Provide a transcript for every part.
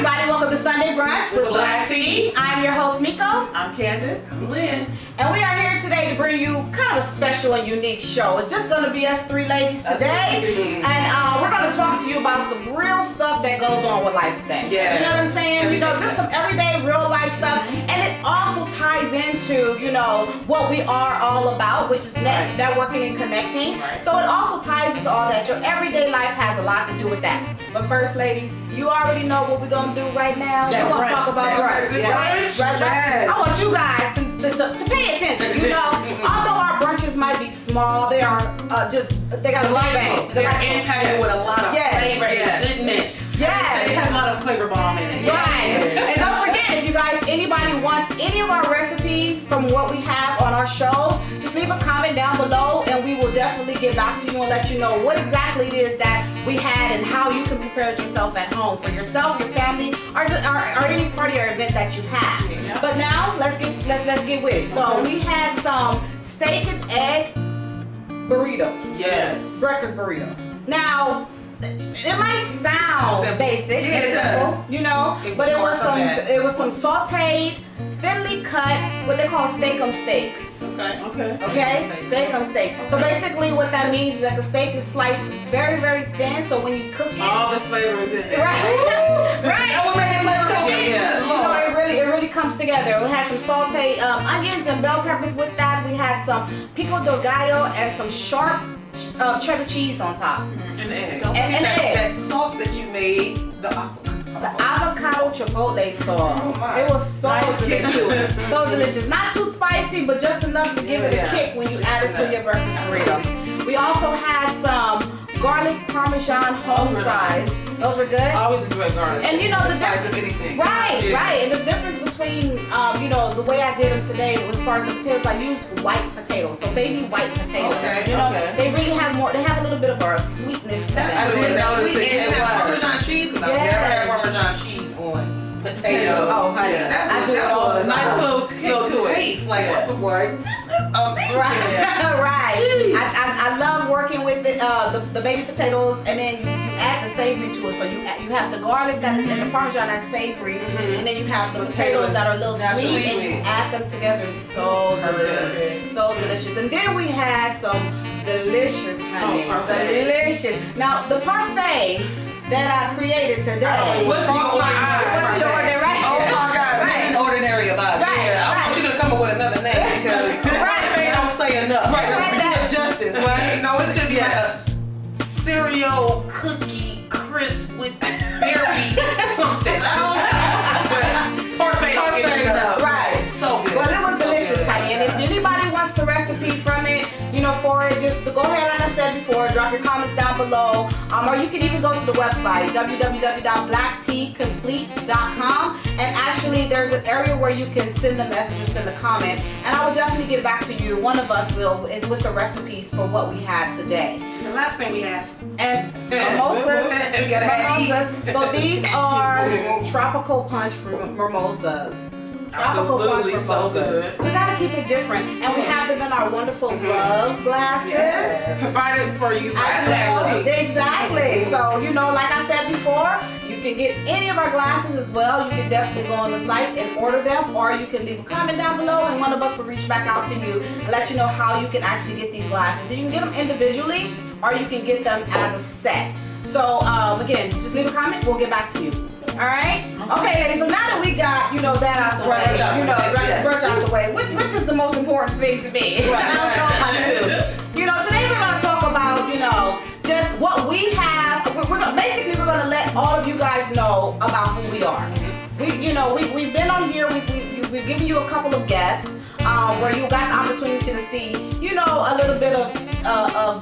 everybody, welcome to Sunday Brunch with Black Tea. I'm your host, Miko. I'm Candace. I'm Lynn. And we are here today to bring you kind of a special and unique show. It's just going to be us three ladies today. And we're going to talk to you about some real stuff that goes on with life today. Yes. You know what I'm saying? You know, just some everyday real life stuff. And it also ties into, you know, what we are all about, which is networking and connecting. Right. So it also ties into all that. Your everyday life has a lot to do with that. But first, ladies, you already know what we're going to do right now. We're going to talk about brunch. Yes. Right? I want you guys to pay attention. You know, although our brunches might be small, they are they got a lot of They're impacted with a lot of flavor and goodness. Yes. It has a lot of flavor bomb in it. Right. And don't forget, if you guys, anybody wants any of our recipes from what we have on our show, just leave a comment down below and we will definitely get back to you and let you know what exactly it is that we had and how you can prepare it yourself at home for yourself, your family, or any party or event that you have. Yeah. But now let's get with it. So we had some steak and egg burritos. Yes. Breakfast burritos. Now, it might sound Simple. basic Yeah, it and simple, you know, but it was some sauteed, thinly cut, what they call steak-um steaks. Okay. Okay, steak-um steak. So basically, what that means is that the steak is sliced very, very thin. So when you cook it, All the flavor is in there. right, That would make it flavorful. you know, it really comes together. We had some sauteed onions and bell peppers with that. We had some pico de gallo and some sharp cheddar cheese on top. And egg. Don't And forget that eggs. sauce that you made, the The avocado chipotle sauce. Oh my. It was so Nice kick to delicious. it. So delicious. Not too spicy, but just enough to give it a Yeah. kick when you add it to your breakfast burrito. We also had some garlic parmesan home Those were fries. Those were good. I always enjoy garlic. And you know the Size difference. of anything. Right, Yeah. right. And the difference between, you know, the way I did them today was as far as the potatoes, I used white potatoes. So baby white potatoes. Okay, You know, okay. they really have more, they have a little bit of a sweetness to That's them. I didn't know Sweet it and had sour. Parmesan cheese because I've Yes. never had Parmesan cheese on potatoes. Oh, honey. That I was, do it that all was the a nice time. little kick to taste. Like, I was like, this is amazing. Right. Jeez. I love working with the baby potatoes, and then you add the savory to it. So you have the garlic that is in the parmesan that's savory, and then you have the potatoes that are a little That's sweet, sweet. and you add them together. It's so delicious, so delicious. And then we had some delicious honey, parfait. delicious. Now the parfait that I created today. What's in your order? What's in your order, right? Oh my God, Right. nothing ordinary about it. Right, Yeah, I right. want you to come up with another name because they don't say enough. Right, like that. Justice, right? No, it should be like a cereal cookie crisp with berry something. I don't know. Parfait don't get it enough. Right. So good. Well, it was So delicious, good. honey. And if anybody wants the recipe from it, you know, for it, just go ahead, like I said before, drop your comments down below. Or you can even go to the website, www.blackteacomplete.com. And actually, there's an area where you can send a message or send a comment. And I will definitely get back to you. One of us will, with the recipes for what we had today. The last thing we have. And mimosas. We gotta have Mimosas. So these are tropical punch mimosas. Tropical punch Absolutely so mimosas. good. We gotta keep it different, and we have them in our wonderful glove glasses. Provided for you by Exactly. So you know, like I said before, you can get any of our glasses as well. You can definitely go on the site and order them, or you can leave a comment down below, and one of us will reach back out to you and let you know how you can actually get these glasses. So you can get them individually, or you can get them as a set. So again, just leave a comment. We'll get back to you. All right. Okay, ladies. So now that we got that out the way, brunch out the way, which is the most important thing to me. I don't know about you. You know, today we're gonna talk about just what we have. We're gonna let all of you guys know about who we are. We've been on here. We've given you a couple of guests where you got the opportunity to see a little bit of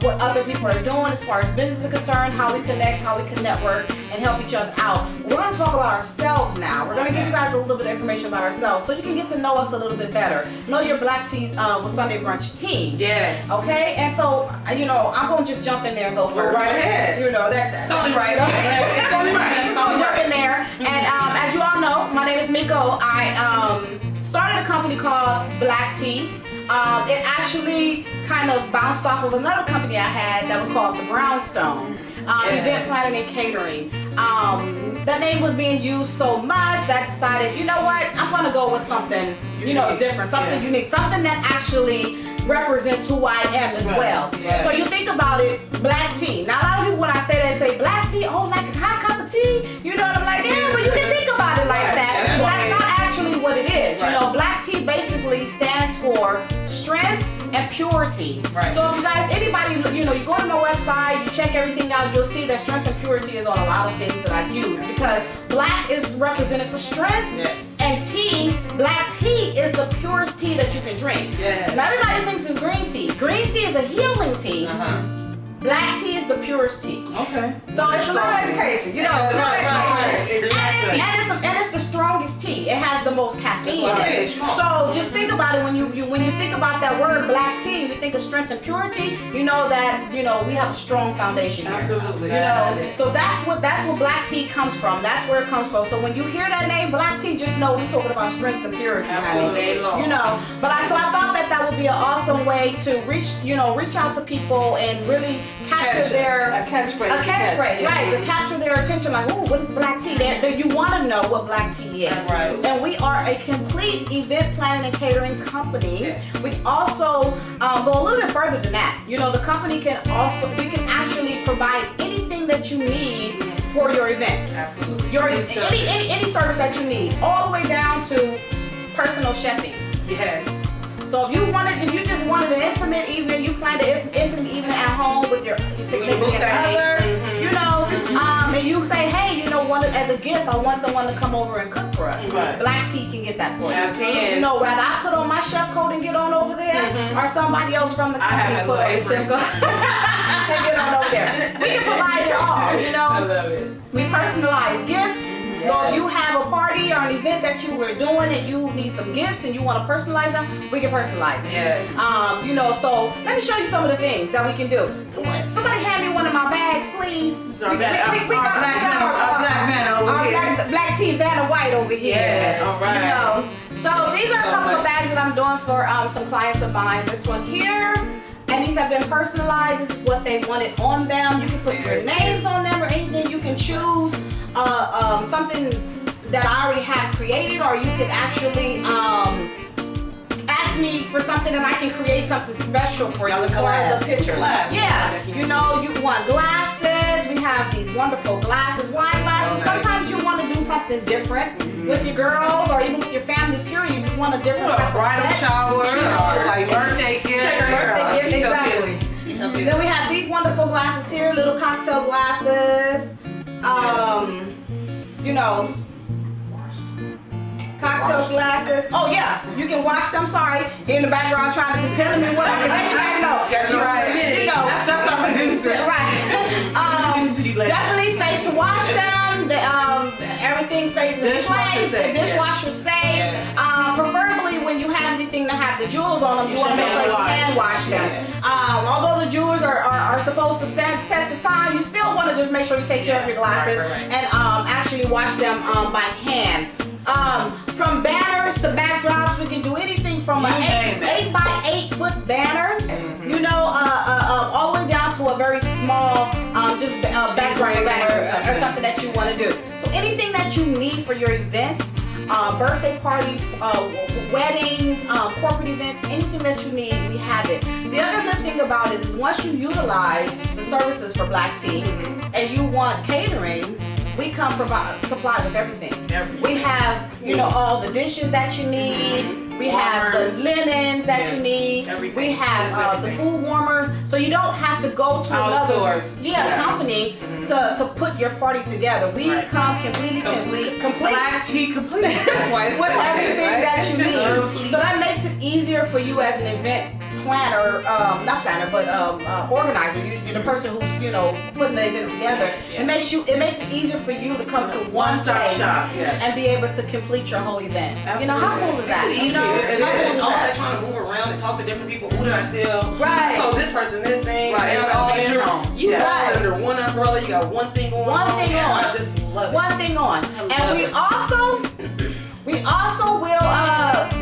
what other people are doing as far as business is concerned, how we connect, how we can network, and help each other out. We're going to talk about ourselves now. We're going to give you guys a little bit of information about ourselves so you can get to know us a little bit better. Know your Black Tea with Sunday Brunch team. Yes. Okay? And so, I'm going to just jump in there and go first. Right ahead. That's only right. It's only right. So I'll jump in there. And as you all know, my name is Miko. I started a company called Black Tea. It actually kind of bounced off of another company I had that was called the Brownstone. event planning and catering. The name was being used so much that I decided, you know what, I'm gonna go with something, different, something unique, something that actually represents who I am as well. Yeah. So you think about it, black tea. Now a lot of people when I say that say black tea, oh, like a hot cup of tea, I'm like, yeah, but you can think about it like that. But that's not actually what it is. Right. Black tea basically stands for strength and purity. Right. So if you guys, anybody, you go to my website, you check everything out, you'll see that strength and purity is on a lot of things that I use because black is represented for strength. Yes. And tea, black tea is the purest tea that you can drink. Yes. And everybody thinks it's green tea. Green tea is a healing tea. Black tea is the purest tea. Okay. So it's a little education, Right. Exactly. And it's the strongest tea. It has the most caffeine. That's what I in it. said. So just think about it when you think about that word black tea, you think of strength and purity. You know that we have a strong foundation here. Absolutely. So that's what black tea comes from. That's where it comes from. So when you hear that name black tea, just know we're talking about strength and purity. Absolutely. But I thought that would be an awesome way to reach out to people and really capture a catchphrase. Right? To capture their attention, like, ooh, what is black tea? You want to know what black tea is. That's right. And we are a complete event planning and catering company. Yes. We also go a little bit further than that. The company we can actually provide anything that you need for your events. Absolutely. Any service that you need, all the way down to personal chefing. Yes. So if you just wanted an intimate evening, you planned an intimate evening at home with your significant other, and you say, hey, as a gift, I want someone to come over and cook for us. Right. Black tea can get that for you. Absolutely. Whether I put on my chef coat and get on over there, or somebody else from the company have a put on little the chef coat and get on over there. We can provide it all. I love it. We personalize gifts. So if you have a party or an event that you were doing and you need some gifts and you want to personalize them, we can personalize it. Yes. So let me show you some of the things that we can do. Somebody hand me one of my bags, please. Our black van over here. Black tea Vanna White over here. Yes. All right. So these are a couple of bags that I'm doing for some clients of mine. This one here. And these have been personalized. This is what they wanted on them. You can put your names on them or anything. You can choose something that I already have created, or you could actually ask me for something and I can create something special for you as far as a picture. Yeah, you want glasses. We have these wonderful glasses, wine glasses. Sometimes you want to do something different with your girls or even with your family. Period. You just want a different bridal shower or like birthday gift. Exactly. Then we have these wonderful glasses here, little cocktail glasses. Cocktail glasses. Oh yeah, you can wash them. Sorry, in the background trying to tell me what I can let you guys know. That's right. That's our producer. Right. Definitely safe to wash them. Everything stays in place. The dishwasher safe. Yes. Preferably when you have anything that have the jewels on them, you want to make sure you can wash them. Yes. Although the jewels are supposed to stand the test of time, you still want to just make sure you take care of your glasses and actually wash them by hand. From banners to backdrops, we can do anything from an 8 by 8 foot banner, all the way down to a very small, background banner or something that you want to do. So anything that you need for your events, birthday parties, weddings, corporate events, anything that you need, we have it. The other good thing about it is once you utilize the services for black tea and you want catering, we come supplied with everything. We have, all the dishes that you need. We have the linens that you need. We have the food warmers. So you don't have to go to another company to put your party together. We come completely Black tea complete. That's why it's with everything that you need. So that makes it easier for you as an event planner, not planner, but organizer. You're the person who's putting the event together. It makes it easier for you to come to one place shop, and be able to complete your whole event. Absolutely. How cool is that? All that trying to move around and talk to different people. Who did I tell? Right. So this person, this thing. Right. It's all Make sure. wrong. You Right. all under one umbrella. You got one thing on. I just love it. One thing on. And we also will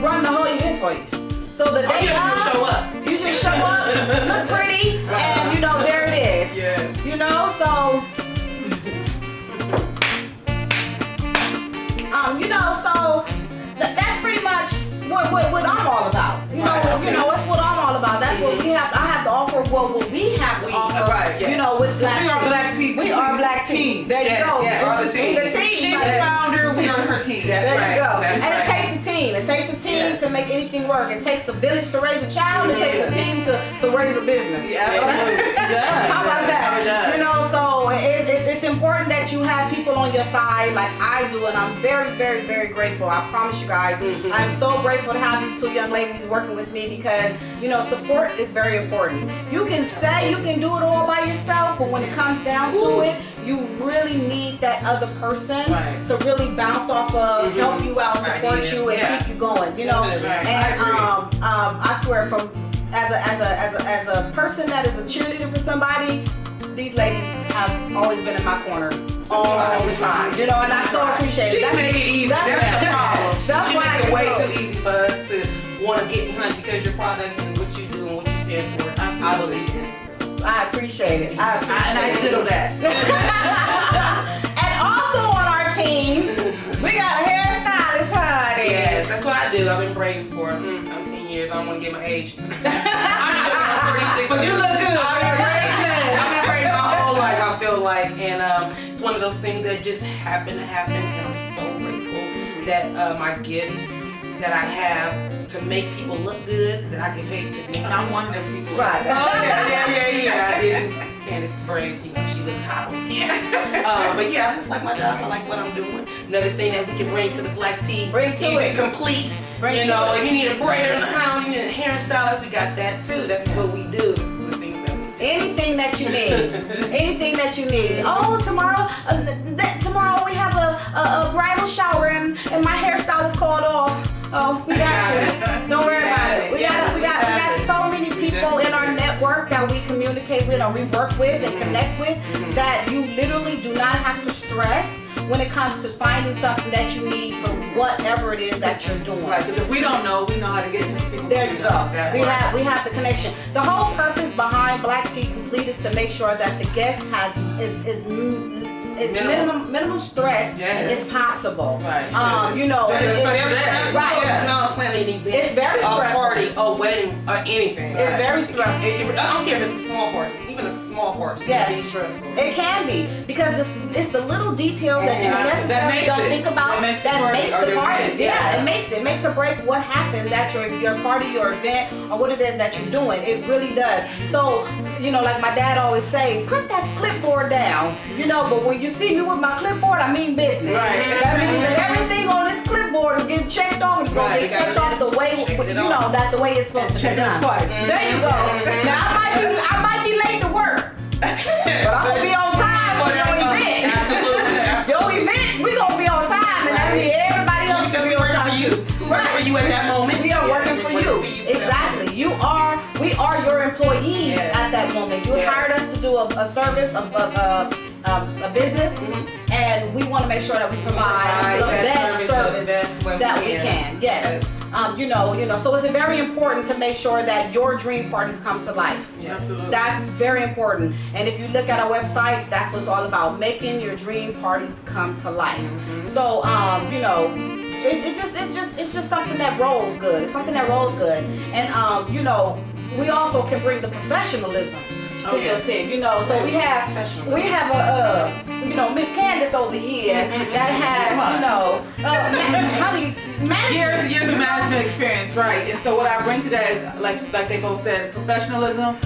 run the whole event for you. So the day You of, just show up. you just show up, look pretty, and there it is. Yes. So team. There you go. yes. We're the team. The team. She's the Like, founder. We are her team. That's there right. you go. That's And right. it takes a team. It takes a team Yes. to make anything work. It takes a village to raise a child. It takes a team to raise a business. Yeah, absolutely. It does. How about that? It does. You know, so it's important that you have people on your side like I do, and I'm very, very, very grateful. I promise you guys, I'm so grateful to have these two young ladies working with me because, you know, support is very important. You can say you can do it all by yourself, but when it comes down to it, you really need that other person Right. to really bounce off of, help you out, support Ideas. you, and Yeah. keep you going. You know, Definitely. Right. and I I swear, from as a person that is a cheerleader for somebody, these ladies have always been in my corner all the time. You know, and I so appreciate She it. made it easy. That's That's the problem. That's She why makes it way you know. too easy for us to want to get behind because your product and what you do and what you stand for. I believe in it. I appreciate it. I appreciate and I it. ditto that. And also on our team, we got a hairstylist, honey. Yes, that's what I do. I've been braiding for 10 years. I don't want to get my age. I'm 46. But you look good. I've been braiding my whole life, I feel like. And it's one of those things that just happen to happen. And I'm so grateful that my gift that I have to make people look good, that I get paid to make. And I'm one of them people. Right. Oh, yeah. I did. Candace braids, you know, she looks hot on here. But yeah, I just like my job. I like what I'm doing. Another thing that we can bring to the black tea. Bring to keep it. complete. Bring you to know, it. if you need a braider in the house, you need a hairstylist, we got that too. That's what we do. This is the things that we do. Anything that you need. Anything that you need. Oh, tomorrow we have a bridal shower and my hairstylist called off. Oh, we got you. Don't worry about it. We got so many people in our network that we communicate with or we work with and connect with that you literally do not have to stress when it comes to finding something that you need for whatever it is that you're doing. Right, because if we don't know, we know how to get into people. There you go. That's We right. have the connection. The whole purpose behind Black Tea Complete is to make sure that the guest is minimal stress Yes. is possible. Right. You know, It's very stressful. right. No, planning an event. It's very a stressful. party, a wedding, or anything. It's very stressful. I don't care if it's a small party, even a small party. Yes. It can be stressful. It can be because it's the little details that you That necessarily makes don't it. think about That makes that the makes party or the the party. event. Yeah, Yeah. it makes or break what happens at your party, your event, or what it is that you're doing. It really does. So, you know, like my dad always say, put that clipboard down. You know, but when you see me with my clipboard, I mean business. Right. That means that everything on this clipboard is getting checked off. It's gonna Right. get checked off the way Check it you know off. that the way it's supposed to be Check it done. twice. There you go. Now I might be late to work, but I'm gonna be on time for your event. Absolutely. Your event, we gonna be on time, and that means everybody else Because can be we're on working time. for you. Right. For you at that moment. We are working for you. Exactly. We are your employees Yes. at that moment. You Yes. hired us to do a service, a business, and we want to make sure that we provide the best service that we can. Yes. You know. So it's very important to make sure that your dream parties come to life. Absolutely. That's very important. And if you look at our website, that's what it's all about, making your dream parties come to life. So, you know, it's just something that rolls good. It's something that rolls good. And, you know, we also can bring the professionalism to your team, you know. So we have you know, Miss Candace over here that has, you know, how do you manage? Years of management experience, right? And so what I bring to that is, like they both said, professionalism.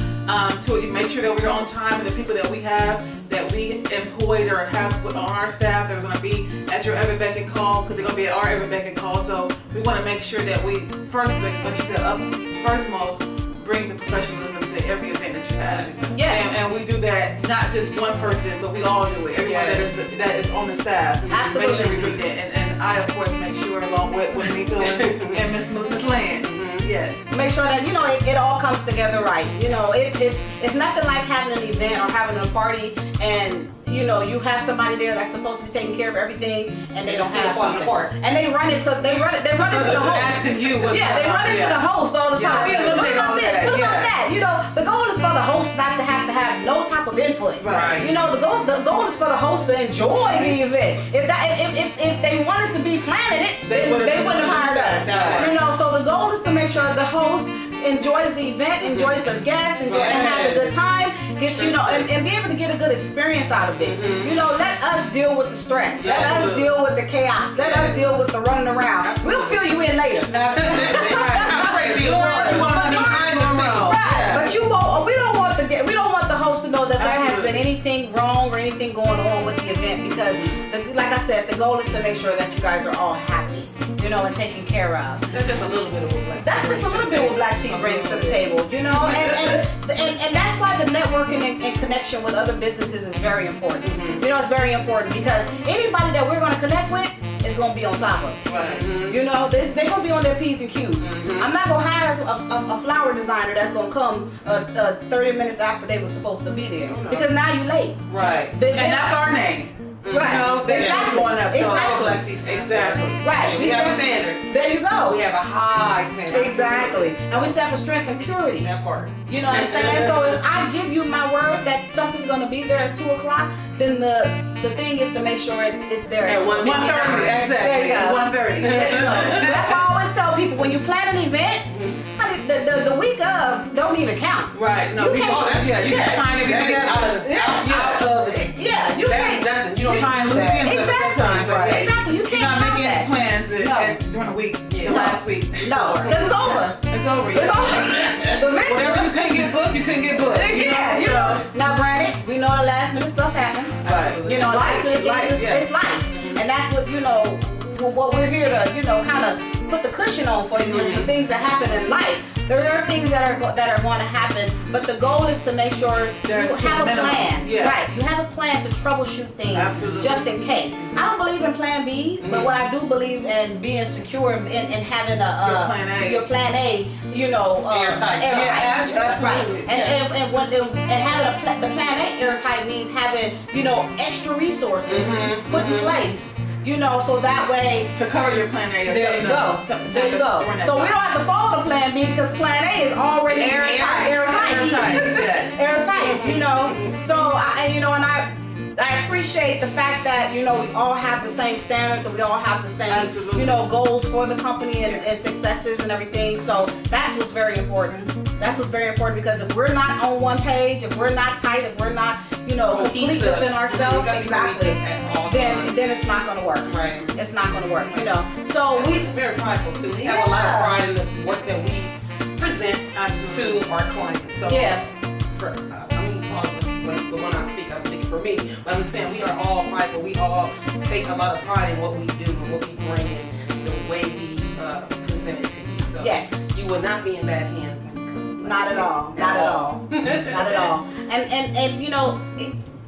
To make sure that we're on time, and the people that we have, that we employed or have on our staff, that are going to be at your every beck and call, because they're going to be at our every beck and call. So we want to make sure that we first, like you said, first most, bring the professionalism to every event that you have. Yes. And we do that, not just one person, but we all do it. Everyone that is on the staff. Absolutely. Make sure we bring that. And I, of course, make sure, along with Nico and Miss Land. Yes. Make sure that, you know, it all comes together right. You know, it's nothing like having an event or having a party and, you know, you have somebody there that's supposed to be taking care of everything and they don't have something. And they run into the host. Asking you what's Yeah, they run into the host all the time. we eliminate all What that, about yeah. that? You know, the goal is for the host not to have no type of input. Right. You know, the goal is for the host to enjoy the event. If they wanted to be planning it, then they wouldn't have hired us. Right. You know, so the goal is to make sure the host enjoys the event, enjoys their guests, and has a good time, gets get, you know, and be able to get a good experience out of it. You know, let us deal with the stress. Let us deal with the chaos. Let us deal with the running around. We'll fill you in later. But you won't. We don't want the host to know that there has been anything wrong or anything going on with the event, because, like I said, the goal is to make sure that you guys are all happy, you know, and taken care of. That's just a little bit of what Black Tea. That's just a little bit what Black Tea brings to the table, you know, and that's why the networking and connection with other businesses is very important. You know, it's very important because anybody that we're going to connect with is going to be on top of it. Right. You know, they're going to be on their P's and Q's. I'm not going to hire a flower designer that's going to come 30 minutes after they were supposed to be there, because now you're late. Right. And that's our name. Right. No, Exactly. going up. Exactly. Black Tea stands. Exactly. Right. We have a standard. There you go. We have a high standard. Exactly. And we stand for strength and purity. That part. You know what I'm saying? So if I give you my word that something's gonna be there at 2 o'clock, then the thing is to make sure it's there at 1:30. 1:30. There you go. 1:30. That's why I always tell people, when you plan an event, honey, the week of don't even count. Right. No. You can't- You can kind of get together. Out of it. Yeah. You can't. Nothing. You don't Try and loose ends at that time. But Exactly. You you're can't not count making that. plans No. during the week. Yeah. The last week. No, because it's over. It's over. It's over. The event- Whatever you couldn't get booked, you couldn't get booked. Yeah, you know. Now, granted, we know the last minute stuff happens. Right. You know, last minute Life, things, yes. it's life. And that's what, you know, what we're here to, you know, kind of put the cushion on for you is the things that happen in life. There are things that are going to happen, but the goal is to make sure There's you have a minimum. plan. Yeah. Right, you have a plan to troubleshoot things. Absolutely. Just in case. I don't believe in plan Bs, but what I do believe in being secure and having your plan A, you know, Airtight. Yes, absolutely. Right. And having the plan A airtight means having, you know, extra resources put in place. You know, so that way. To cover your plan A. There you go. There you go. So we don't have to follow the plan B because plan A is already airtight. Yes. Airtight, you know. So I appreciate the fact that, you know, we all have the same standards and we all have the same, Absolutely. you know, goals for the company and successes and everything. So that's what's very important. That's what's very important, because if we're not on one page, if we're not tight, if we're not, you know, complete within ourselves, exactly, then it's not gonna work. Right. It's not gonna work, you know. So We're very prideful too. We have a lot of pride in the work that we present to our clients. So for I mean, all of us, when I speak, I'm speaking for me. But I'm just saying, we are all prideful. We all take a lot of pride in what we do and what we bring and the way we present it to you. So yes. you will not be in bad hands when you come. Not at all. Not at all. Not at all. And you know,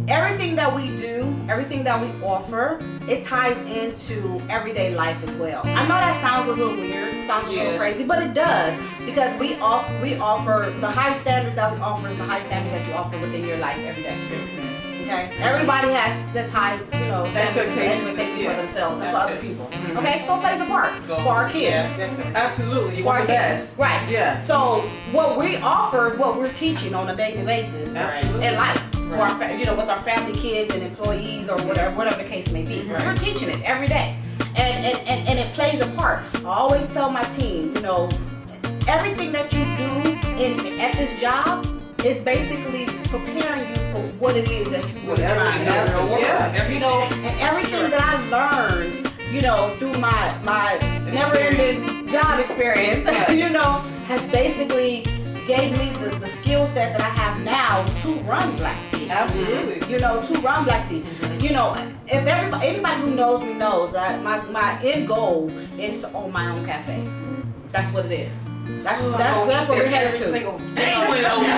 everything that we do, everything that we offer, it ties into everyday life as well. I know that sounds a little weird, sounds a little crazy, but it does, because we offer the high standards that we offer is the high standards that you offer within your life every day. Okay, everybody has this high, you know, expectations for themselves and for other people. Okay, so it plays a part for our kids. Yes, definitely. Absolutely. You For our want the kids, best. right? Yeah. So what we offer is what we're teaching on a daily basis Absolutely. in life. For our, you know, with our family, kids, and employees, or whatever the case may be. We're teaching it every day, and it plays a part. I always tell my team, you know, everything that you do at this job is basically preparing you for what it is that you want to try to do. Yeah. You know, and everything that I learned, you know, through my never-ending job experience, you know, has basically gave me the skill set that I have now to run Black Tea. Absolutely. You know, to run Black Tea. You know, if anybody who knows me knows that my end goal is to own my own cafe. That's what it is. That's what we're headed to. Single day when it opens.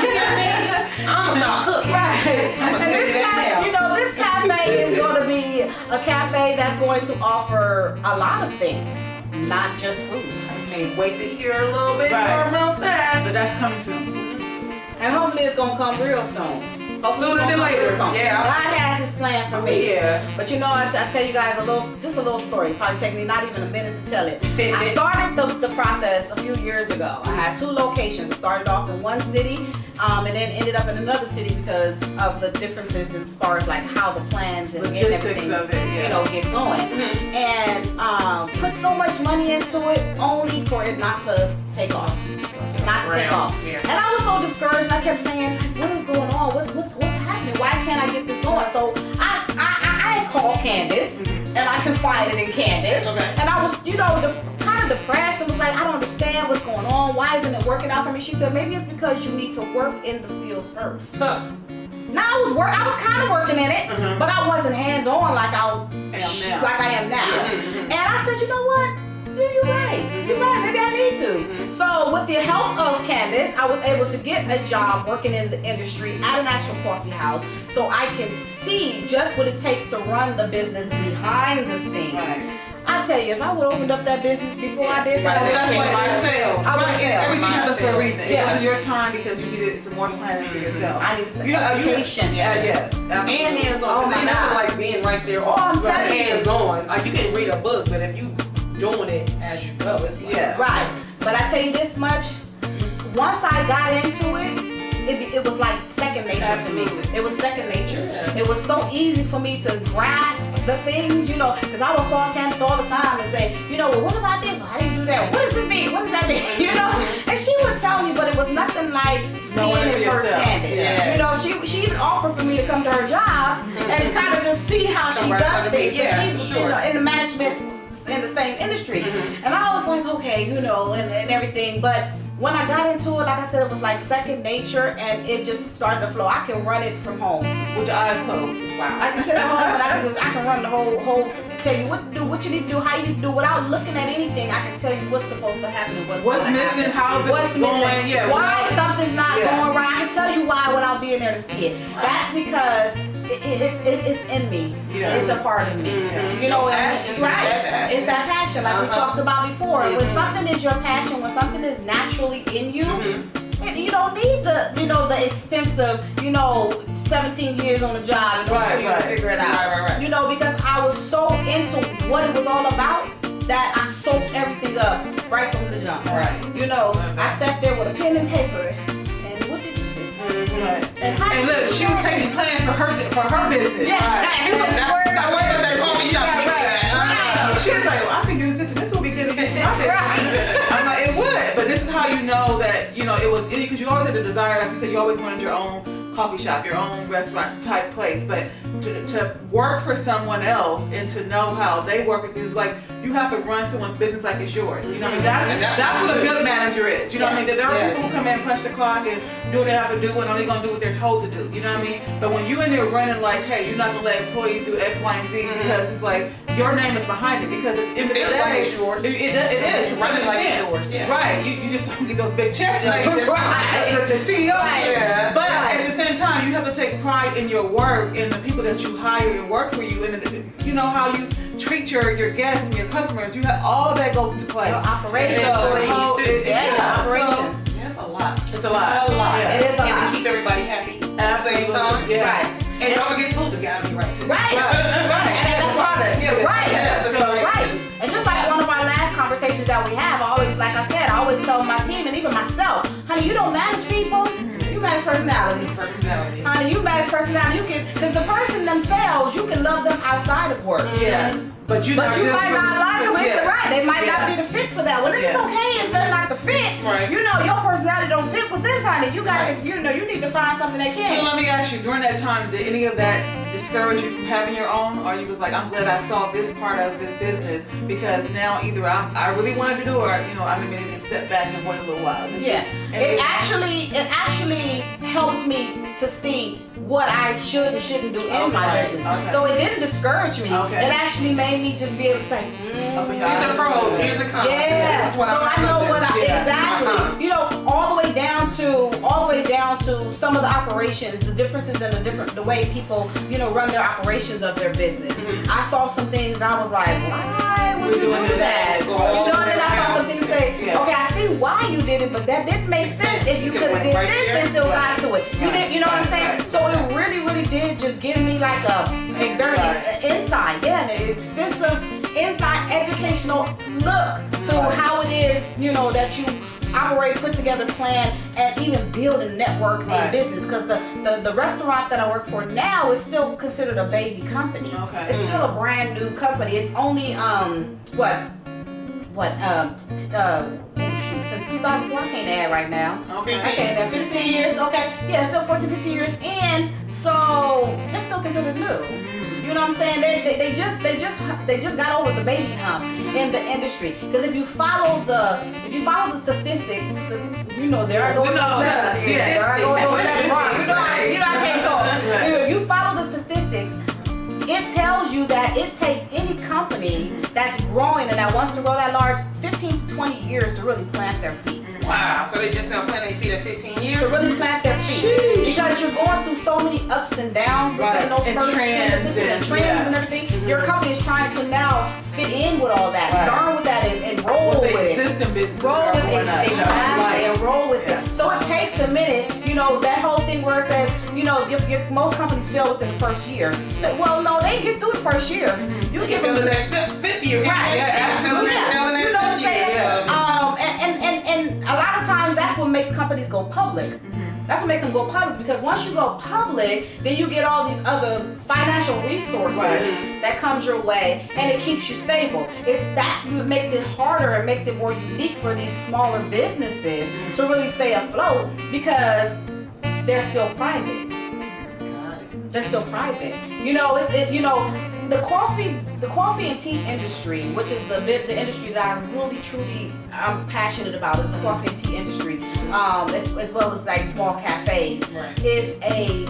I'm gonna start cooking. Right. I'm gonna tell you that now. You know, this cafe is going to be a cafe that's going to offer a lot of things, not just food. Can't wait to hear a little bit Right. more about that. But that's coming soon. And hopefully it's going to come real soon. Sooner than later. Yeah. God has his plan for me. Yeah. But you know, I tell you guys just a little story. It'll probably take me not even a minute to tell it. I started the process a few years ago. I had 2 locations. I started off in one city, and then ended up in another city because of the differences as far as like how the plans and everything, of it, yeah. you know, get going. And put so much money into it only for it not to take off. Not to take off. Yeah. And I was so discouraged. I kept saying, what is going on? What's happening? Why can't I get this going? So I called Candace, and I confided in Candace. Okay. And I was, kind of depressed and was like, I don't understand what's going on. Why isn't it working out for me? She said, maybe it's because you need to work in the field first. Huh. Now I was kind of working in it, but I wasn't hands-on like I am now. And I said, you know what? Yeah, you're right. You're right. Maybe I need to. So with the help of Candace, I was able to get a job working in the industry at an actual coffee house, so I can see just what it takes to run the business behind the scenes. Right. I tell you, if I would have opened up that business before I did that, That's why it failed. I would fail. Everything happens for a reason. It Yeah. wasn't your time because you needed some more planning for yourself. I needed the education. Yes. And Absolutely. hands-on. Oh, 'cause my ain't nothing God. like being right there. Oh, I'm telling you. hands-on. Like you can read a book, but if you doing it as you go, it's like, Yeah. Right. But I tell you this much, once I got into it, it was like second nature to me. Absolutely. It was second nature. Yeah. It was so easy for me to grasp the things, because I would call Candace all the time and say, well, what about this? How do you do that? What does this mean? What does that mean? And she would tell me, but it was nothing like seeing it for it yourself. firsthand. Yeah. She even offered for me to come to her job and kind of just see how she Right, does things. yeah, She, for sure. in the management in the same industry. And I was like, okay, and everything. But when I got into it, like I said, it was like second nature, and it just started to flow. I can run it from home with your eyes closed. Wow. I can sit at home and I can run the whole tell you what to do, what you need to do, how you need to do, without looking at anything. I can tell you what's supposed to happen and what's gonna missing, happen. how's it What's going, missing, yeah, why something's not Yeah. going right. I can tell you why without being there to see it. That's because it's in me. Yeah. It's a part of me. Mhm. And, Passion, right? that passion. It's that passion, like we talked about before. When something is your passion, when something is naturally in you, you don't need the extensive, 17 years on the job in order for you to figure it out. Right. Because I was so into what it was all about that I soaked everything up right from the jump. Right. I sat there with a pen and paper, and what did you just do? Right. And how And did look, you she was do that? taking plans for her business. Yeah. Now wait a minute, coffee shop. She was like, well, I can use this, and this will be good against my business. I'm like, it would, but this is how you know that, it was in you, because you always had the desire, like you said, you always wanted your own coffee shop, your own restaurant type place, but to work for someone else and to know how they work, because like you have to run someone's business like it's yours. You know what I mean? That's what a good manager is. You know what I mean? There are people who come in, punch the clock, and do what they have to do, and only gonna do what they're told to do. You know what I mean? But when you in there running like, hey, you're not gonna let employees do X, Y, and Z because it's like your name is behind it. Because at the end of the Feels day, like it's yours. It is. It's running like it's extent. yours, yeah. Right. You just don't get those big checks. Like, Like, right. the CEO. Right. Yeah. But at the same time, you have to take pride in your work and the people that you hire and work for you, and you know how you treat your guests and your customers. You have all that goes into play. Your operations, So, employees, too. operations. That's a lot. It's a lot. A lot. Yeah. It is a And lot. to keep everybody happy at the Absolutely. same time. Yeah. Right. And don't forget food to gotta be right too. Right. Right. And that's Product. Yeah, Right. yeah, so- Right. And just like one of our last conversations that we have, like I said, I always tell my team and even myself, honey, you don't manage people, you manage personalities. Personality. Honey, you manage personality. Because the person themselves, you can love them outside of work. Yeah. But you But you might not like them. It's Yeah. right. They might not Yeah. be the fit for that. Well, it's Yeah. okay if they're not the fit. Right. Your personality don't fit with this, honey. You gotta, you need to find something that So can. let me ask you, during that time, did any of that discourage you from having your own? Or you was like, I'm glad I saw this part of this business because now either I really wanted to do or, I'm going to step back and wait a little while. Yeah. It actually helped me to see what I should and shouldn't do in my Okay, business. okay. So it didn't discourage me. Okay. It actually made me just be able to say, Open your Here's eyes. the pros, here's the cons. yeah. This is what so I know what I Yeah. exactly. All the way down to some of the operations, the differences in the way people, run their operations of their business. I saw some things and I was like, why would We're you doing do that? this. And then I saw some things say, Yeah. okay, I see why you did it, but that didn't make sense if you could have did Right this there. and still got to it. You did, you know what I'm saying? Right. So it really, really did just give me like a very insight, an extensive inside educational look to how it is, that you operate, put together, plan, and even build a network in business. Because the restaurant that I work for now is still considered a baby company. Okay. It's still a brand new company. It's only since 2004. I can't add right now. Okay. Okay, now 15 years. Okay, yeah, still 14, 15 years, and so they're still considered new. You know what I'm saying? They just got over the baby hump in the industry. Because if you follow the statistics, you know there are those statistics. Yeah, there are those statistics. You know I can't talk. If you follow the statistics, it tells you that it takes any company that's growing and that wants to grow that large 15 to 20 years to really plant their feet. Wow, so they just now plant their feet at 15 years? To really plant their feet. Sheesh. Because you're going through so many ups and downs between those And first trends and everything. Your company is trying to now fit in with all that, learn with that, and roll with it. Existing businesses Roll are with going it, up. exactly, and roll with Yeah. it. So it takes a minute, you know, that whole thing where it says, you know, most companies fail within the first year. Like, well, no, they get through the first year. You give them Failing that fifth year. Right. Yeah, absolutely. Yeah. Failing You know that what I'm fifth year. saying? Yeah. And a lot of times that's what makes companies go public. That's what makes them go public, because once you go public, then you get all these other financial resources that comes your way, and it keeps you stable. That's what makes it harder and makes it more unique for these smaller businesses to really stay afloat, because they're still private. They're still private. You know, the coffee and tea industry, which is the industry that I'm passionate about, is the coffee and tea industry, as well as like small cafes, is a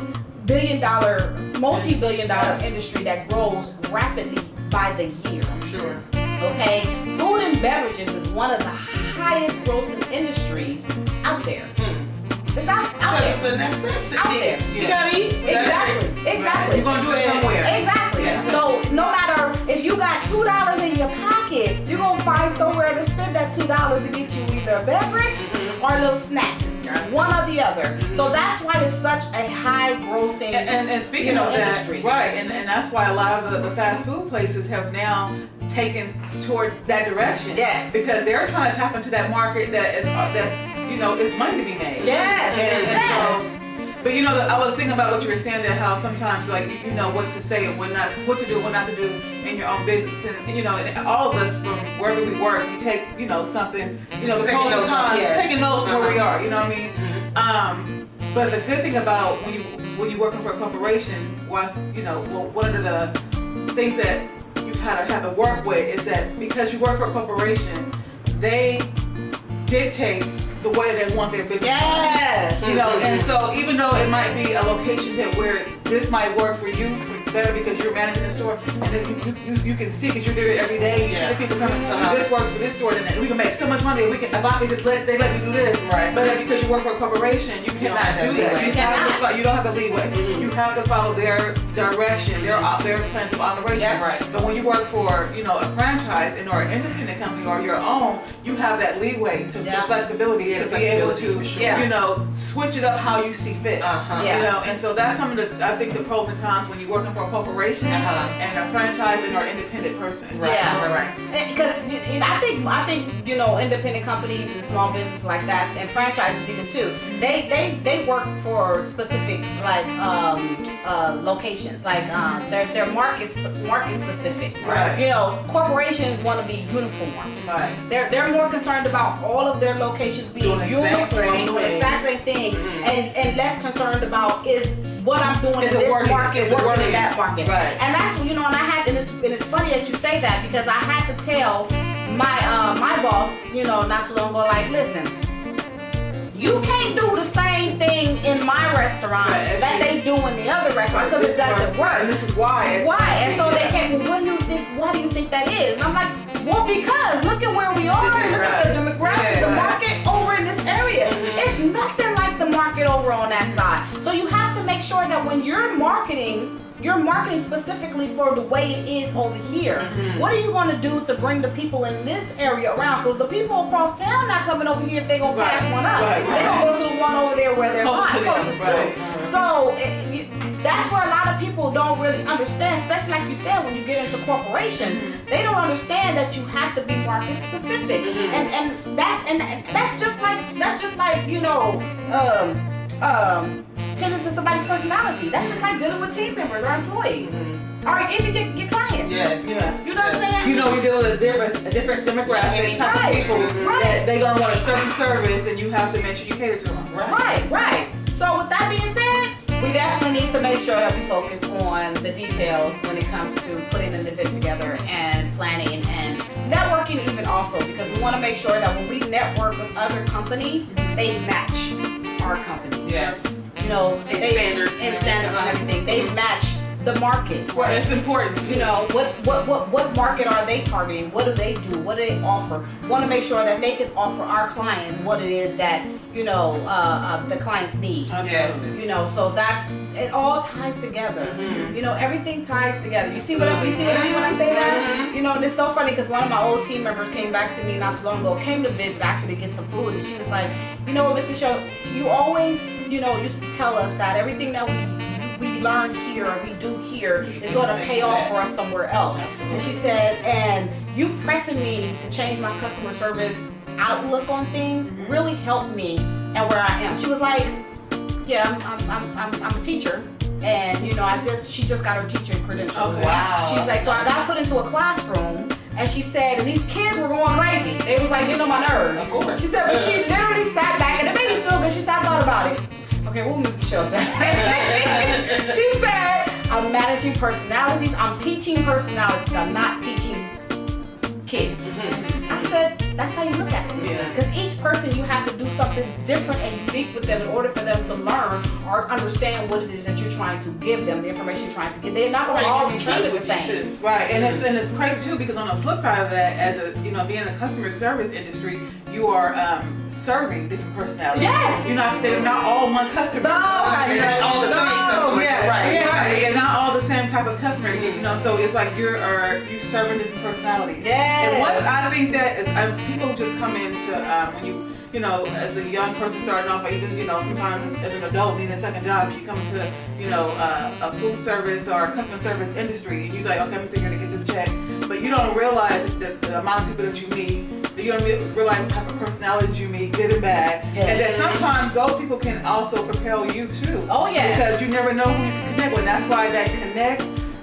multi-billion-dollar industry that grows rapidly by the year. I'm sure. Okay, food and beverages is one of the highest grossing industries out there. It's not out there. It's a necessity. Out there. You gotta eat. Exactly. You're gonna do it somewhere. Exactly. Yes. So no matter if you got $2 in your pocket, you're gonna find somewhere to spend that $2 to get you either a beverage or a little snack. One or the other. So that's why it's such a high grossing And speaking of that, industry. right, and that's why a lot of the fast food places have now taken toward that direction. Yes. Because they're trying to tap into that market that's it's money to be made. Yes. And so, but you know, I was thinking about what you were saying, that how sometimes, like, you know, what to say and what to do, what not to do in your own business, and you know, and all of us from wherever we work, you take, you know, something, you know, the pros and cons, taking notes from where we are, you know what I mean? But the good thing about when you're working for a corporation was, you know, one of the things that you kind of have to work with is that because you work for a corporation, they dictate the way they want their business. Yes. You know, and so even though it might be a location that where this might work for you better because you're managing the store, and then you can see because you're there every day. You see the people coming. This works for this store, and we can make so much money. If I can just let me do this. Right. But then because you work for a corporation, you cannot do that. You don't have the leeway. You have to follow their direction, their plans of operation. Yeah, right. But when you work for, you know, a franchise or an independent company or your own, you have that leeway the flexibility to be able to, you know, switch it up how you see fit. You know, and so that's some of the, I think, the pros and cons when you're working for a corporation and a franchise or independent person. Right. Because I think you know, independent companies and small businesses like that, and franchises even too. They work for specific like locations, like they're market specific. Right. You know, corporations want to be uniform. Right. They're more concerned about all of their locations being Doing the exact uniform, same doing the thing. exact same thing, and less concerned about is what I'm doing Is in it this working? market, Is it working in working? that market. Right. And that's, you know, and it's funny that you say that, because I had to tell my boss, you know, not too long ago, like, listen, you can't do the same thing in my restaurant that they do in the other restaurant, because it doesn't work. And this is why. Why? And so they came, well, what do you think? Why do you think that is? And I'm like, well, because look at where we are. Look at the demographic, the market over in this area. It's nothing like the market over on that side. So you have to make sure that when you're marketing specifically for the way it is over here. What are you going to do to bring the people in this area around? Because the people across town not coming over here if they going to pass one up. They're going to go to the one over there where they're closest to. So that's where a lot of people don't really understand, especially like you said, when you get into corporations, they don't understand that you have to be market specific. And that's just like you know, tending to somebody's personality. That's just like dealing with team members or employees. or even your clients. Yes. Yeah. You know what I'm saying? You know, we deal with a different demographic, type of people that they gonna want a certain service, and you have to make sure you cater to them. Right. So with that being said, we definitely need to make sure that we focus on the details when it comes to putting an event together and planning and networking even also, because we want to make sure that when we network with other companies, they match our company. Yes. You know, Standards and everything. They match the market. Well, it's important. You know, what market are they targeting? What do they do? What do they offer? We want to make sure that they can offer our clients what it is that, you know, the clients need. Yes. You know, so it all ties together. You know, everything ties together. You see what I mean when I say that? You know, and it's so funny because one of my old team members came back to me not too long ago, came to visit actually to get some food, and she was like, you know what, Miss Michelle, you always, you know, used to tell us that everything that we learn here or we do here is going to pay off for us somewhere else. And she said, and you pressing me to change my customer service outlook on things really helped me and where I am. She was like, yeah, I'm a teacher, and you know, she just got her teaching credentials. Okay. Wow. She's like, so I got put into a classroom, and she said, and these kids were going crazy. They was like getting on my nerves. Of course. She said, but she literally sat back, and it made me feel good. She said, I thought about it. Okay, what Miss Michelle said? She said, I'm managing personalities. I'm teaching personalities. I'm not teaching kids. I said, that's how you look at it. Yeah. Because each person, you have to do something different and unique with them in order for them to learn or understand what it is that you're trying to give them, the information you're trying to give. They're not going to all treat it the same. Right, and it's crazy too, because on the flip side of that, as a, you know, being in the customer service industry, you are serving different personalities. Yes. They're not all one customer. No, They're not all the same customer. Yeah, Right. They're not all the same type of customer. You know, so it's like you serving different personalities. Yes. And what I think that is, people just come into when you know, as a young person starting off, or even, you know, sometimes as an adult needing a second job, and you come into, you know, a food service or a customer service industry, and you're like, okay, I'm here to get this check, but you don't realize the amount of people that you meet. You don't realize the type of personalities you meet, good and bad, and that sometimes those people can also propel you too. Oh yeah. Because you never know who you can connect with. And that's why that connect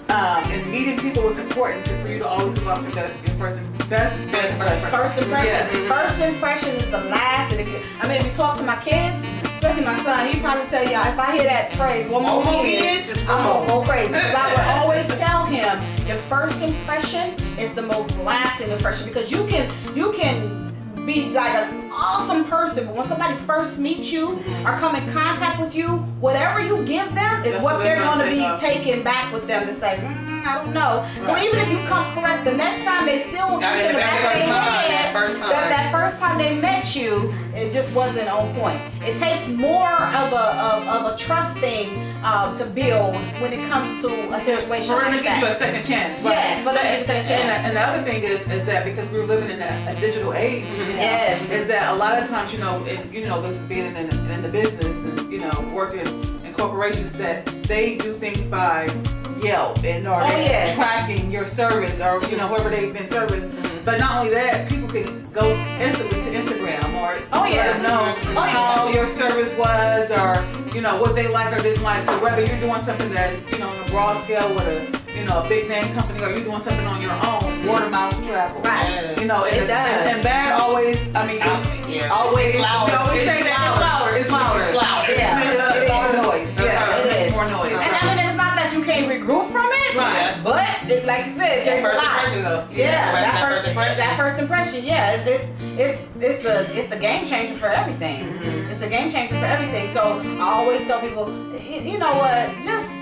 and meeting people is important for you to always go off your best impression. First impression. Yeah. First impression is the last. And if you talk to my kids, especially my son, he probably tell you, if I hear that phrase one more again, I'm gonna go crazy. Because I would always tell him, your first impression is the most lasting impression, because you can be like an awesome person, but when somebody first meets you or come in contact with you, whatever you give them is what they're going to be taking back with them to say, I don't know. Right. So even if you come correct the next time, they still keep in the back of their head that first time they met you, it just wasn't on point. It takes more of a trust thing to build when it comes to a situation like that. We're going to give you a second chance. Right? Yes, but a second chance. And the other thing is that because we're living in a digital age, yes, is that a lot of times, you know, and you know, this is being in the business and, you know, working in corporations, that they do things by Yelp and or tracking your service, or, you know, whoever they've been serving. But not only that, people can go instantly to Instagram or let them know how your service was, or, you know, what they like or didn't like. So whether you're doing something that's, you know, on a broad scale with a big name company, or you're doing something on your own, word of mouth travel. Right. You know, it does. And bad always, I mean, always, it's louder. We always say that it's louder. It's louder. It's more noise. Yeah, it is more noise. And I mean, it's not that you can't regroup from it, right? But like you said, that first impression though. That first impression. Yeah, it's the game changer for everything. It's the game changer for everything. So I always tell people, you know what, just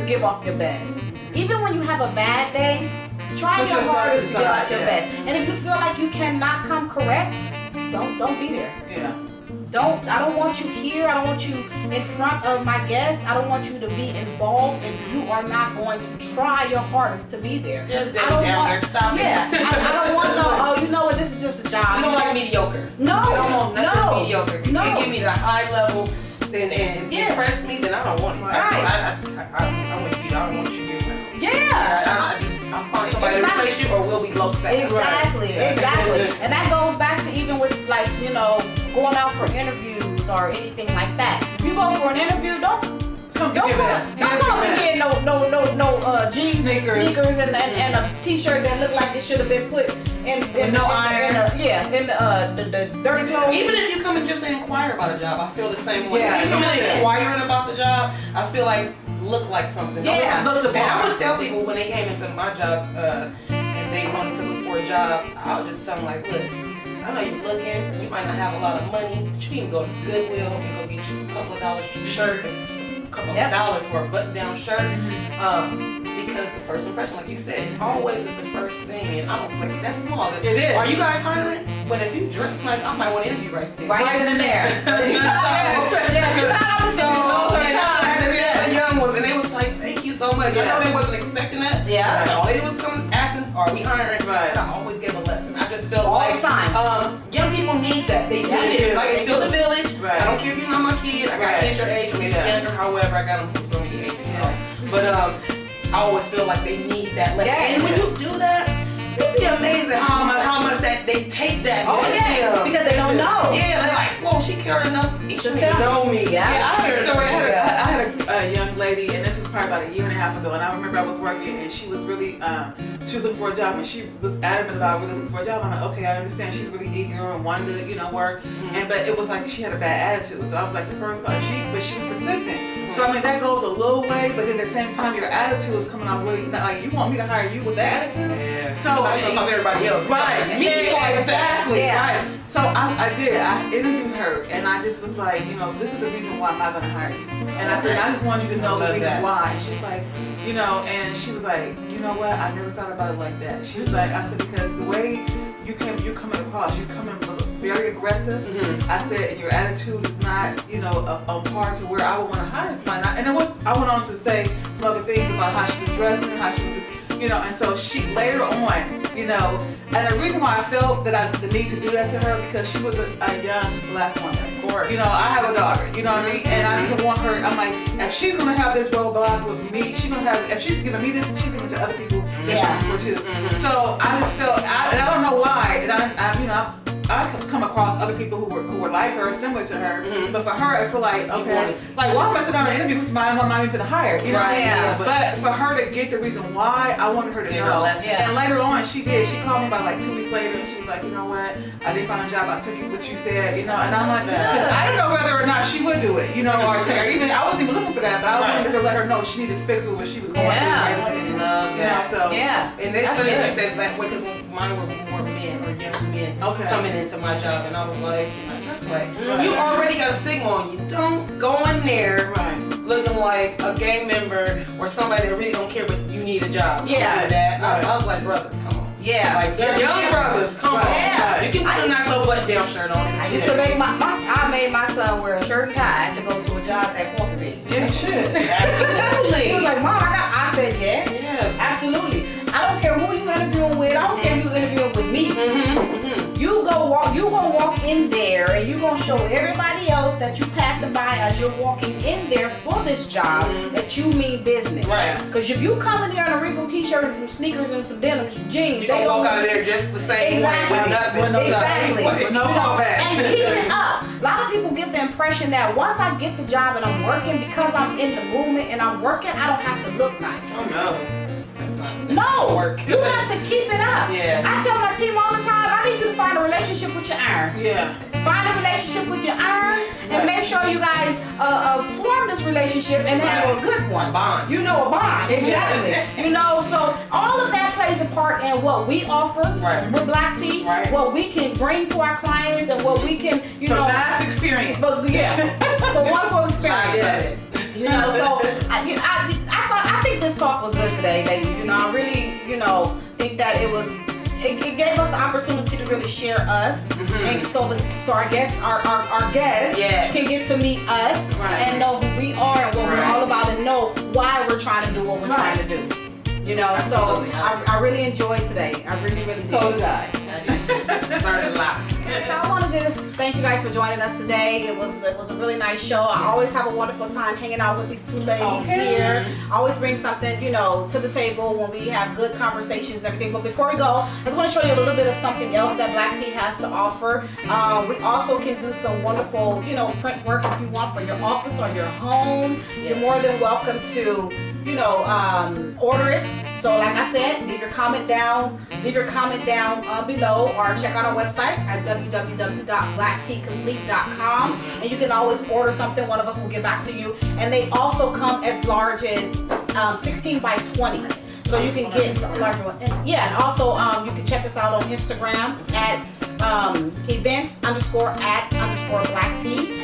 give off your best. Even when you have a bad day, try your hardest to give out your best. And if you feel like you cannot come correct, don't be there. Yeah. I don't want you here. I don't want you in front of my guests. I don't want you to be involved if you are not going to try your hardest to be there. Just down there, stop it. Yeah, I don't want you know what, this is just a job. You don't like mediocre. No, you don't want nothing mediocre. If you no. can give me the high level and impress me, then I don't want it. Right. I'm with you. I don't want you here now. Yeah. I'll find somebody to replace you, or we'll be low staff. Exactly. And that goes back to even with, like, you know, going out for interviews or anything like that. If you go for an interview, don't come Don't give come, us. don't come and get no jeans, Sneakers. and a t-shirt that look like it should have been put in no iron. in the dirty clothes. Even if you come and just inquire about a job, I feel the same way. Yeah, if you come you and should. inquiring about the job, I feel like look like something. Don't Yeah. look the part. And I would tell people when they came into my job and they wanted to look for a job, I would just tell them like, look, I know you're looking, you might not have a lot of money, but you can go to Goodwill and go get you a couple of dollars cheap shirt and just a couple of dollars for a button-down shirt. Because the first impression, like you said, always is the first thing, and I don't like that's small. It is. Are you guys hiring? But if you dress nice, I might want to interview right there. Right in there. The young ones, and they was like, "Thank you so much." I know they wasn't expecting that. Yeah. All they was coming asking, "Are we hiring?" Right. And I always gave a lesson. I just felt All like the time. young people need that. They Yeah, need they it. do. Like it's still the village. Right. I don't care if you're not my kid. I got Right. kids your age or maybe Yeah. younger. However, I got them from some age. You know. But I always feel like they need that lesson. Yes. And when you do that, you'd be amazed at how much that they take that. Oh with yeah, them. because they don't know. Yeah, they're like, whoa, she cared enough. She To should tell know me. Yeah. I heard a story. I had a young lady, and this was probably about a year and a half ago. And I remember I was working, and she was really, she was looking for a job, and she was adamant about really looking for a job. I'm like, okay, I understand. She's really eager and wanted to, work. And but it was like she had a bad attitude. So I was like, the first part, but she was persistent. So I mean, that goes a little way, but at the same time, your attitude is coming out really like you want me to hire you with that attitude. Yeah. So I don't know everybody else. Right. Me like Exactly. Yeah. Right. So I did. I interviewed her, and I just was like, this is the reason why I'm not gonna hire you. And I said, I just want you to know the reason why. She's like, and she was like, you know what? I never thought about it like that. She was like, I said because the way you coming across, you coming very aggressive. I said, and your attitude is not, on par to where I would want to hire somebody. And I went on to say some other things about how she was dressing, how she was just, and so she later on, and the reason why I felt that the need to do that to her because she was a young black woman. Of course. I have a daughter, you know what I mean? And I didn't want her, I'm like, if she's gonna have this roadblock with me, she's gonna have, if she's giving me this, she's giving it to other people, Yeah. then she's too. So I just felt, and I don't know why, and I come across other people who were like her, similar to her, but for her, I feel like, okay, like why am I sit down and interview with somebody I'm not even gonna hire, you know? Right, yeah, But for her to get the reason why, I wanted her to Give her a know. lesson. Yeah. And later on, she did. She called me about like 2 weeks later, and she was like, you know what? I did find a job. I took it what you said, and I'm like, because I didn't know whether or not she would do it, or even I wasn't even looking for that, but I wanted her to let her know she needed to fix it what she was going through. Yeah. Right? Love that. So Yeah. And it's That's funny that good. you said that way because mine were more men or young men coming into my job, and I was like, that's right. Right. You already got a stigma on you. Don't go in there Right. looking like a gang member or somebody that really don't care, but you need a job. Yeah. Like that. Right. I was like, brothers, come on. Yeah. Like they're young brothers, come on. Yeah. You can put a nice little button-down shirt on. I used to make I made my son wear a shirt and tie to go to a job at Corporate. Yeah, you should. Absolutely. He was like, Mom, I said, yes. Yeah. Absolutely. I don't care who you interviewing with. I don't care if you interviewing with me. You gonna walk in there and you gonna show everybody else that you passing by as you're walking in there for this job that you mean business. Right. Because if you come in there in a wrinkled t-shirt and some sneakers and some denim jeans, You gonna walk out of there just the same Exactly. way with nothing. With no Exactly. With no callback. And keep it up. A lot of people get the impression that once I get the job and I'm working, because I'm in the movement and I'm working, I don't have to look nice. Oh no. That's not No, work. you have to keep it up. Yeah. I tell my team all the time, I need you to find a relationship with your iron. Yeah. Find a relationship with your iron and make sure you guys form this relationship and have a good one. Bond. A bond. Exactly. So all of that plays a part in what we offer with Black Tea, what we can bring to our clients and what we can, It's a vast experience. but yeah, the wonderful experience. Yes. So I think this talk was good today, ladies. I really, think that it gave us the opportunity to really share us, and so our guests, our guests, can get to meet us and know who we are and what we're all about, and know why we're trying to do what we're trying to do. So I really enjoyed today. I really did. So did I. Learned a lot. So I want to just thank you guys guys for joining us today. It was a really nice show. I always have a wonderful time hanging out with these two ladies here. I always bring something, to the table when we have good conversations and everything. But before we go, I just want to show you a little bit of something else that Black Tea has to offer. We also can do some wonderful, print work if you want for your office or your home. You're more than welcome to, order it. So like I said, leave your comment down below, or check out our website at www.blackteacomplete.com, and you can always order something. One of us will get back to you. And they also come as large as 16 by 20. So you can get a larger one. And and also you can check us out on Instagram at events_at_black tea.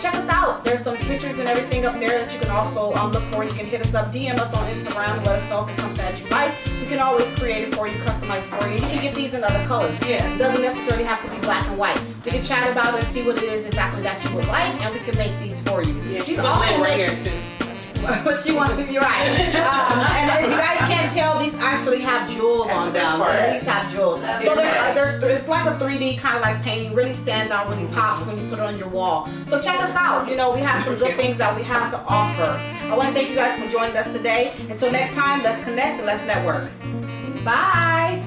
Check us out. There's some pictures and everything up there that you can also look for. You can hit us up, DM us on Instagram, let us know if it's something that you like. We can always create it for you, customize it for you. You can get these in other colors. It doesn't necessarily have to be black and white. We can chat about it, see what it is exactly that you would like, and we can make these for you. She's also right here too. What she wants, you're right. And if you guys can't tell, these actually have jewels on them. These have jewels. So it's like a 3D kind of like painting. Really stands out, really pops when you put it on your wall. So check us out. We have some good things that we have to offer. I want to thank you guys for joining us today. Until next time, let's connect and let's network. Bye.